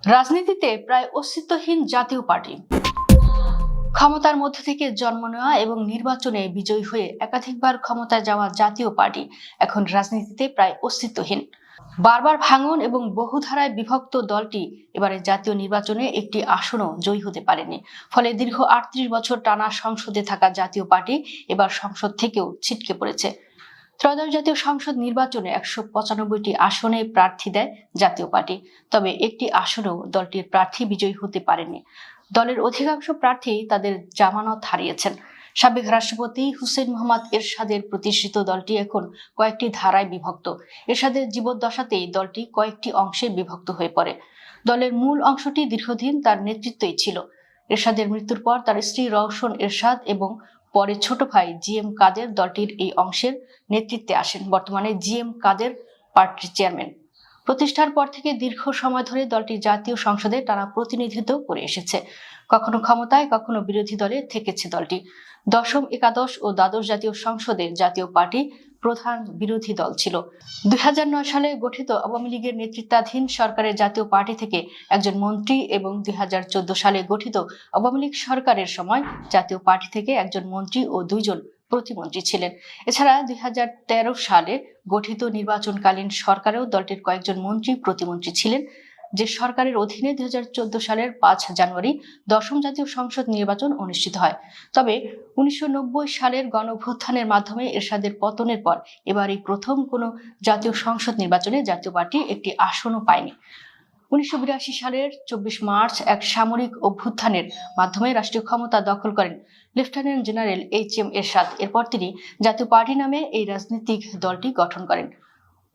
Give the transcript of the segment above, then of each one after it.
রাজনীতিতে প্রায় অস্তিত্বহীন জাতীয় পার্টি। ক্ষমতার মধ্য থেকে জন্ম নেওয়া এবং নির্বাচনে বিজয়ী হয়ে একাধিকবার ক্ষমতায় যাওয়া জাতীয় পার্টি এখন রাজনীতিতে প্রায় অস্তিত্বহীন। বারবার ভাঙন এবং বহুধারায় বিভক্ত দলটি এবারে জাতীয় নির্বাচনে একটি আসনও জয়ী হতে পারেনি। ফলে দীর্ঘ ৩৮ বছর টানা সংসদে থাকা জাতীয় পার্টি এবার সংসদ থেকেও ছিটকে পড়েছে। ত্রয়োদশ জাতীয় সংসদ নির্বাচনে ১৯৫টি আসনে প্রার্থী দেয় জাতীয় পার্টি, তবে একটি আসনেও দলটির প্রার্থী বিজয়ী হতে পারেনি। দলের অধিকাংশ প্রার্থী তাদের জামানত হারিয়েছেন। সাবেক রাষ্ট্রপতি হুসেইন মোহাম্মদ এরশাদের প্রতিষ্ঠিত দলটি এখন কয়েকটি ধারায় বিভক্ত। এরশাদের জীবদ্দশাতেই দলটি কয়েকটি অংশে বিভক্ত হয়ে পড়ে। দলের মূল অংশটি দীর্ঘদিন তার নেতৃত্বেই ছিল। এরশাদের মৃত্যুর পর তার স্ত্রী রওশন এরশাদ এবং পরে ছোট ভাই জিএম কাদের দলটির এই অংশের নেতৃত্বে আসেন। বর্তমানে জিএম কাদের পার্টির চেয়ারম্যান। প্রতিষ্ঠার পর থেকে দীর্ঘ সময় ধরে দলটি জাতীয় সংসদে টানা প্রতিনিধিত্ব করে এসেছে। কখনো ক্ষমতায়, কখনো বিরোধী দলে থেকেছে দলটি। দশম, একাদশ ও দ্বাদশ জাতীয় সংসদে জাতীয় পার্টি প্রধান বিরোধী দল ছিল। ২০০৯ সালে গঠিত আওয়ামী লীগের নেতৃত্বাধীন সরকারের জাতীয় পার্টি থেকে একজন মন্ত্রী এবং ২০১৪ সালে গঠিত আওয়ামী লীগ সরকারের সময় জাতীয় পার্টি থেকে একজন মন্ত্রী ও ২ জন প্রতিমন্ত্রী ছিলেন। এছাড়া ২০১৩ সালে গঠিত নির্বাচনকালীন সরকারেও দলটির কয়েকজন মন্ত্রী প্রতিমন্ত্রী ছিলেন। যে সরকারের অধীনে ২০১৪ সালের ৫ জানুয়ারি দশম জাতীয় সংসদ নির্বাচন অনুষ্ঠিত হয়। তবে ১৯৯০ সালের গণঅভ্যুত্থানের মাধ্যমে এরশাদের পতনের পর এবার এই প্রথম কোনো জাতীয় সংসদ নির্বাচনে জাতীয় পার্টি একটি আসনও পায়নি। ১৯৮২ সালের ২৪ মার্চ এক সামরিক অভ্যুত্থানের মাধ্যমে রাষ্ট্রীয় ক্ষমতা দখল করেন লেফটেন্যান্ট জেনারেল এইচ.এম. এরশাদ। এরপর তিনি জাতীয় পার্টি নামে এই রাজনৈতিক দলটি গঠন করেন।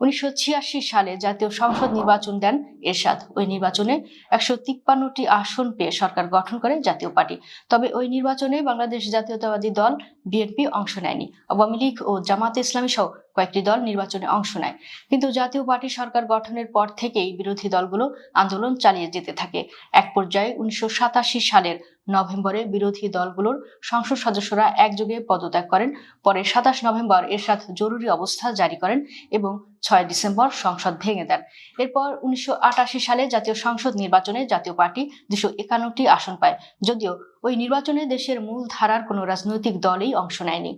১৯৮৬ সালে জাতীয় সংসদ নির্বাচন দেন এরশাদ। ওই নির্বাচনে ১৫৩টি আসন পেয়ে সরকার গঠন করে জাতীয় পার্টি। তবে ওই নির্বাচনে বাংলাদেশ জাতীয়তাবাদী দল বিএনপি অংশ নেয়নি। আওয়ামী লীগ ও জামাতে ইসলামী সহ কয়েকটি দল নির্বাচনে অংশ নেয়। কিন্তু জাতীয় পার্টি সরকার গঠনের পর থেকেই বিরোধী দলগুলো আন্দোলন চালিয়ে যেতে থাকে। এক পর্যায়ে ১৯৮৭ সালের নভেম্বরে বিরোধী দলগুলোর সংসদ সদস্যরা একযোগে পদত্যাগ করেন। পরে ২৭ নভেম্বর এরশাদ জরুরি অবস্থা জারি করেন এবং ৬ ডিসেম্বর সংসদ ভেঙে দেন। এরপর ১৯৮৮ সালে জাতীয় সংসদ নির্বাচনে জাতীয় পার্টি ২৫১টি আসন পায়, যদিও ওই নির্বাচনে দেশের মূল ধারার কোনো রাজনৈতিক দলই অংশ নেয়নি।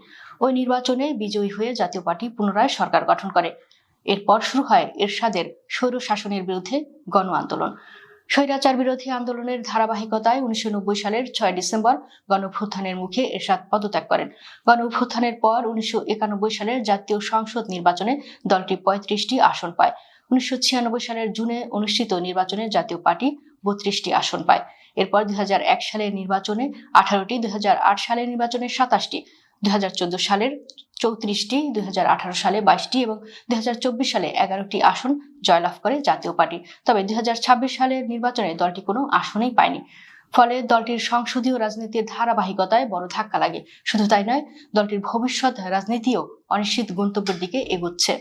ওই নির্বাচনে বিজয়ী হয়ে জাতীয় পার্টি পুনরায় সরকার গঠন করে। এরপর শুরু হয় এরশাদের স্বৈর শাসনের বিরুদ্ধে গণ আন্দোলন। স্বৈরাচার বিরোধী আন্দোলনের ধারাবাহিকতায় ১৯৯০ সালের ৬ ডিসেম্বর গণঅভ্যুত্থানের মুখে এরশাদ পদত্যাগ করেন। গণঅভ্যুত্থানের পর ১৯৯১ সালের জাতীয় সংসদ নির্বাচনে দলটি ৩৫টি আসন পায়। ১৯৯৬ সালের জুনে অনুষ্ঠিত নির্বাচনে জাতীয় পার্টি ৩২টি আসন পায়। এরপর ২০০১ সালের নির্বাচনে ১৮টি, ২০০৮ সালের নির্বাচনে ২৭টি, ২০১৪ সালের ৩৪টি, ২০১৮ সালে ২২টি এবং ২০২৪ সালে ১১টি আসন জয়লাভ করে জাতীয় পার্টি। তবে ২০২৬ সালের নির্বাচনে দলটি কোনো আসনেই পায়নি। ফলে দলটির সংসদীয় রাজনীতির ধারাবাহিকতায় বড় ধাক্কা লাগে। শুধু তাই নয়, দলটির ভবিষ্যৎ রাজনীতিও অনিশ্চিত গন্তব্যের দিকে এগোচ্ছে।